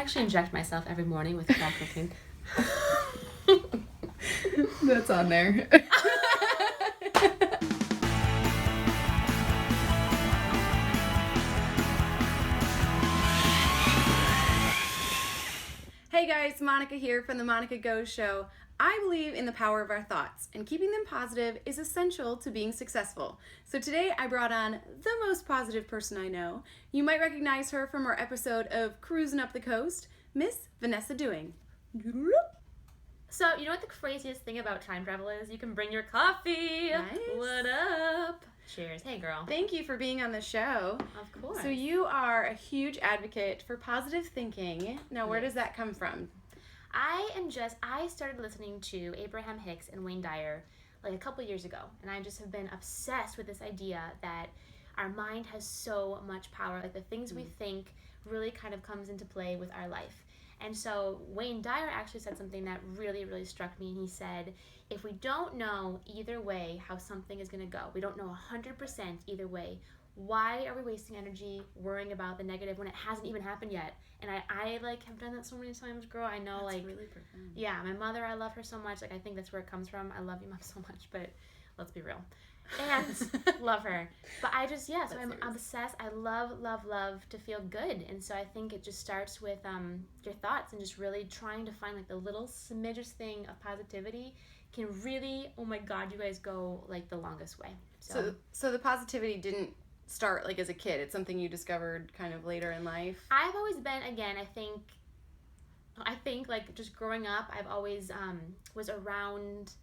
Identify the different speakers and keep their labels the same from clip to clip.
Speaker 1: actually inject myself every morning with crack cocaine.
Speaker 2: That's on there. Hey guys, Monica here from the Monica Go Show. I believe in the power of our thoughts, and keeping them positive is essential to being successful. So today I brought on the most positive person I know. You might recognize her from our episode of Cruising Up the Coast, Miss Vanessa Dewing.
Speaker 1: So, you know what the craziest thing about time travel is? You can bring your coffee.
Speaker 2: Nice.
Speaker 1: What up? Cheers. Hey, girl.
Speaker 2: Thank you for being on the show.
Speaker 1: Of course.
Speaker 2: So you are a huge advocate for positive thinking. Now, where does that come from?
Speaker 1: I started listening to Abraham Hicks and Wayne Dyer like a couple years ago, and I just have been obsessed with this idea that our mind has so much power. Like the things we think really kind of comes into play with our life. And so Wayne Dyer actually said something that really, really struck me, and he said, if we don't know either way how something is going to go, we don't know 100% either way, why are we wasting energy worrying about the negative when it hasn't even happened yet? And I like have done that so many times, girl. I know,
Speaker 2: That's
Speaker 1: like,
Speaker 2: really profound.
Speaker 1: Yeah, my mother, I love her so much. Like, I think that's where it comes from. I love you, Mom, so much, but let's be real. And love her. But I just, so I'm obsessed. I love to feel good. And so I think it just starts with your thoughts and just really trying to find like the little smidgest thing of positivity can really, oh my God, you guys go like the longest way.
Speaker 2: So the positivity didn't start like as a kid. It's something you discovered kind of later in life.
Speaker 1: I've always been, again, I think like just growing up, I've always was around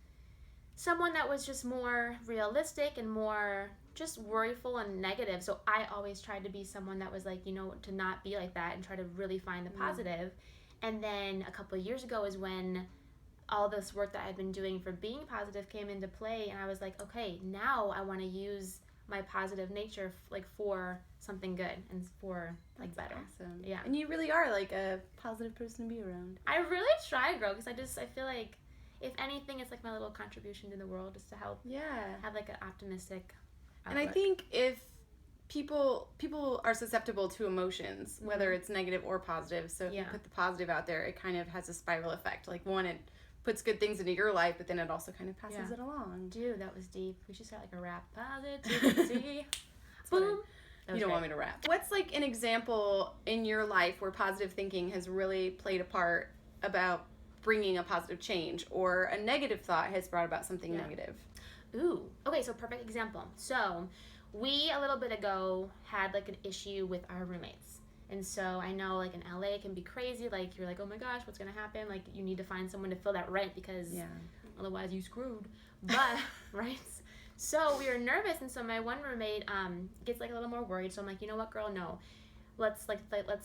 Speaker 1: someone that was just more realistic and more just worryful and negative. So I always tried to be someone that was like, to not be like that and try to really find the positive. And then a couple of years ago is when all this work that I've been doing for being positive came into play, and I was like, okay, now I want to use my positive nature like for something good and for like better.
Speaker 2: Awesome.
Speaker 1: Yeah.
Speaker 2: And you really are like a positive person to be around.
Speaker 1: I really try, girl, because I feel like if anything, it's like my little contribution to the world is to help have like an optimistic outlook.
Speaker 2: And I think if people are susceptible to emotions, whether it's negative or positive, so if you put the positive out there, it kind of has a spiral effect. Like one, it puts good things into your life, but then it also kind of passes it along.
Speaker 1: Dude, that was deep. We should start like a rap. Positivity. Boom.
Speaker 2: You don't want me to rap. What's like an example in your life where positive thinking has really played a part about bringing a positive change, or a negative thought has brought about something negative?
Speaker 1: Ooh. Okay, so perfect example. So we, a little bit ago, had like an issue with our roommates. And so I know like in LA it can be crazy. Like you're like, oh my gosh, what's going to happen? Like you need to find someone to fill that rent because otherwise you screwed. But, right? So we were nervous. And so my one roommate gets like a little more worried. So I'm like, you know what, girl? No. Let's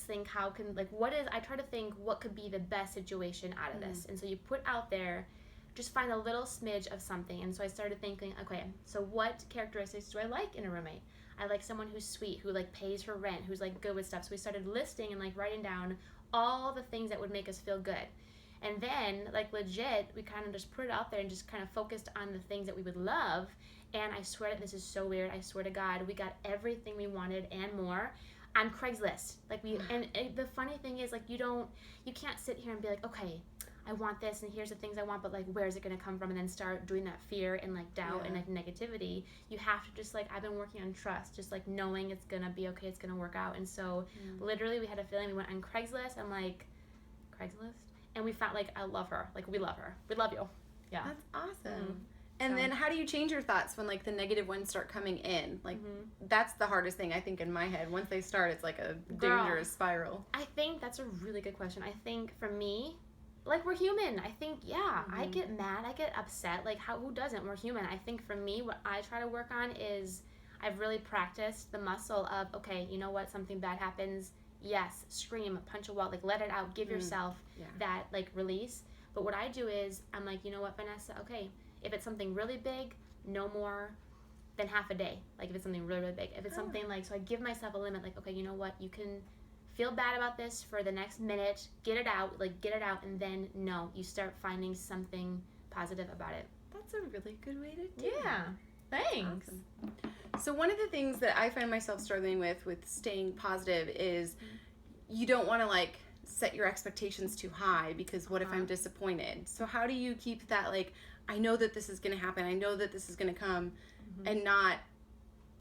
Speaker 1: think how can, like, I try to think what could be the best situation out of this. And so you put out there, just find a little smidge of something. And so I started thinking, okay, so what characteristics do I like in a roommate? I like someone who's sweet, who like pays her rent, who's like good with stuff. So we started listing and like writing down all the things that would make us feel good. And then like legit, we kind of just put it out there and just kind of focused on the things that we would love. And I swear that this is so weird. I swear to God, we got everything we wanted and more on Craigslist. And the funny thing is like you can't sit here and be like, okay, I want this and here's the things I want, but like where's it going to come from, and then start doing that fear and like doubt and like negativity. You have to just like, I've been working on trust, just like knowing it's going to be okay, it's going to work out. And so literally we had a feeling, we went on Craigslist and like Craigslist and we found like, I love her, like we love her, we love you. Yeah,
Speaker 2: that's awesome. And then how do you change your thoughts when like the negative ones start coming in? Like that's the hardest thing I think in my head. Once they start, it's like a dangerous spiral.
Speaker 1: I think that's a really good question. I think for me, like we're human. I think I get mad, I get upset. Like who doesn't? We're human. I think for me, what I try to work on is I've really practiced the muscle of, okay, you know what, something bad happens, yes, scream, punch a wall, like let it out, give yourself that like release. But what I do is I'm like, you know what, Vanessa, okay, if it's something really big, no more than half a day. Like if it's something really, really big. If it's something like, so I give myself a limit, like, okay, you know what, you can feel bad about this for the next minute, get it out, and then you start finding something positive about it.
Speaker 2: That's a really good way to do it.
Speaker 1: Yeah, thanks.
Speaker 2: Awesome. So one of the things that I find myself struggling with staying positive is you don't want to like set your expectations too high because what if I'm disappointed? So how do you keep that, like, I know that this is going to happen, I know that this is going to come, and not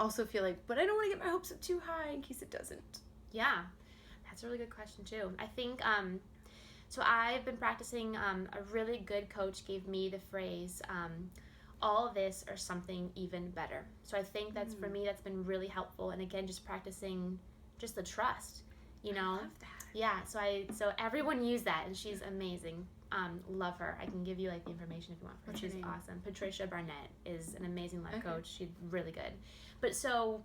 Speaker 2: also feel like, but I don't want to get my hopes up too high in case it doesn't?
Speaker 1: Yeah, that's a really good question too. I think, so I've been practicing, a really good coach gave me the phrase, all of this or something even better. So I think that's, for me, that's been really helpful. And again, just practicing just the trust, you know?
Speaker 2: I love that.
Speaker 1: Yeah, so everyone use that, and she's amazing. Love her. I can give you like the information if you want.
Speaker 2: What's her
Speaker 1: She's
Speaker 2: name?
Speaker 1: awesome. Patricia Barnett is an amazing life
Speaker 2: Okay.
Speaker 1: coach. She's really good. But so,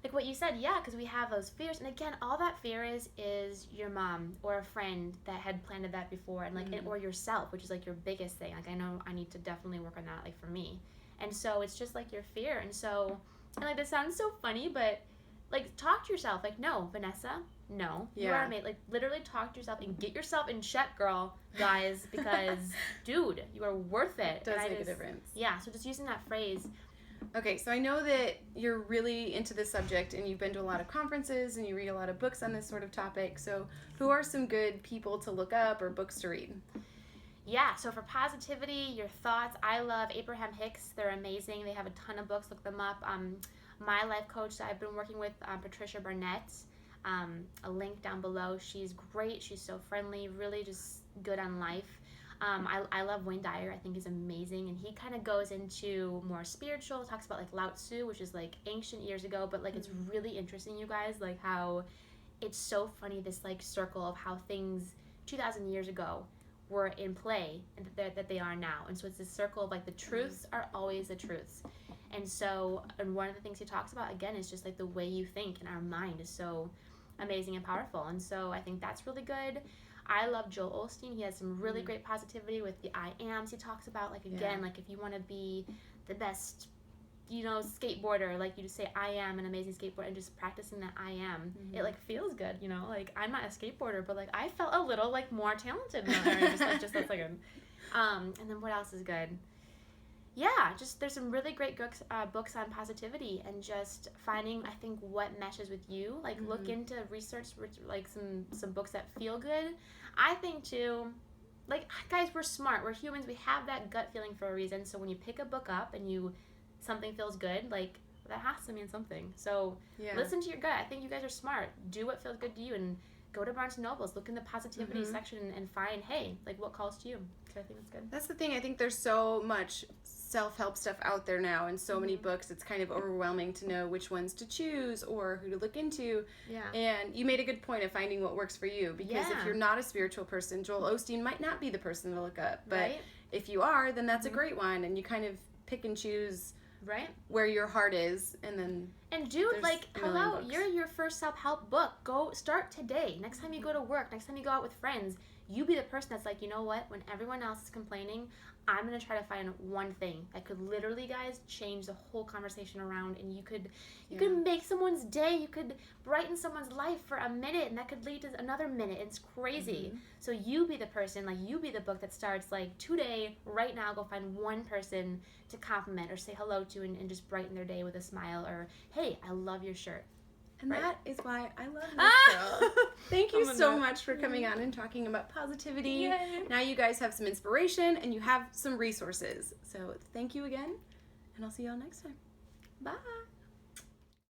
Speaker 1: like what you said, yeah, because we have those fears, and again, all that fear is your mom or a friend that had planted that before, and like, or yourself, which is like your biggest thing. Like I know I need to definitely work on that, like for me. And so it's just like your fear, and so, and like this sounds so funny, but like talk to yourself, like, no, Vanessa, no, you are made, like literally talk to yourself and get yourself in check, girl, guys, because dude, you are worth it.
Speaker 2: It does make a difference.
Speaker 1: Yeah, so just using that phrase.
Speaker 2: Okay, so I know that you're really into this subject and you've been to a lot of conferences and you read a lot of books on this sort of topic. So who are some good people to look up or books to read?
Speaker 1: Yeah, so for positivity, your thoughts, I love Abraham Hicks. They're amazing. They have a ton of books. Look them up. My life coach that I've been working with, Patricia Barnett, a link down below. She's great. She's so friendly, really just good on life. I love Wayne Dyer. I think he's amazing, and he kind of goes into more spiritual, talks about like Lao Tzu, which is like ancient years ago, but like it's really interesting, you guys, like how it's so funny, this like circle of how things 2,000 years ago were in play and that they are now. And so it's this circle of like the truths are always the truths. And so, and one of the things he talks about again is just like the way you think, and our mind is so amazing and powerful. And so I think that's really good. I love Joel Osteen. He has some really great positivity with the I ams he talks about. Like again, like if you want to be the best, you know, skateboarder, like you just say I am an amazing skateboarder, and just practicing that I am, it like feels good, you know. Like I'm not a skateboarder, but like I felt a little like more talented in that area. Just that's like and then what else is good? Yeah, just there's some really great books on positivity, and just finding, I think, what meshes with you. Like look into research, like some books that feel good. I think too, like guys, we're smart, we're humans, we have that gut feeling for a reason. So when you pick a book up and something feels good, like that has to mean something. So listen to your gut. I think you guys are smart. Do what feels good to you, and go to Barnes & Nobles, look in the positivity section, and find, hey, like what calls to you. So I think that's good.
Speaker 2: That's the thing. I think there's so much self-help stuff out there now, and so many books. It's kind of overwhelming to know which ones to choose or who to look into.
Speaker 1: Yeah.
Speaker 2: And you made a good point of finding what works for you, because if you're not a spiritual person, Joel Osteen might not be the person to look up. But if you are, then that's a great one, and you kind of pick and choose where your heart is, and then
Speaker 1: dude, like, hello, you're your first self-help book. Go start today. Next time you go to work, next time you go out with friends, you be the person that's like, you know what, when everyone else is complaining, I'm going to try to find one thing that could literally, guys, change the whole conversation around, and you could make someone's day, you could brighten someone's life for a minute, and that could lead to another minute. It's crazy. So you be the person, like, you be the book that starts, like, today, right now, go find one person to compliment or say hello to, and just brighten their day with a smile, or, hey, I love your shirt.
Speaker 2: And that is why I love this girl. Thank you so much for coming on and talking about positivity.
Speaker 1: Yay.
Speaker 2: Now you guys have some inspiration and you have some resources. So thank you again, and I'll see y'all next time. Bye.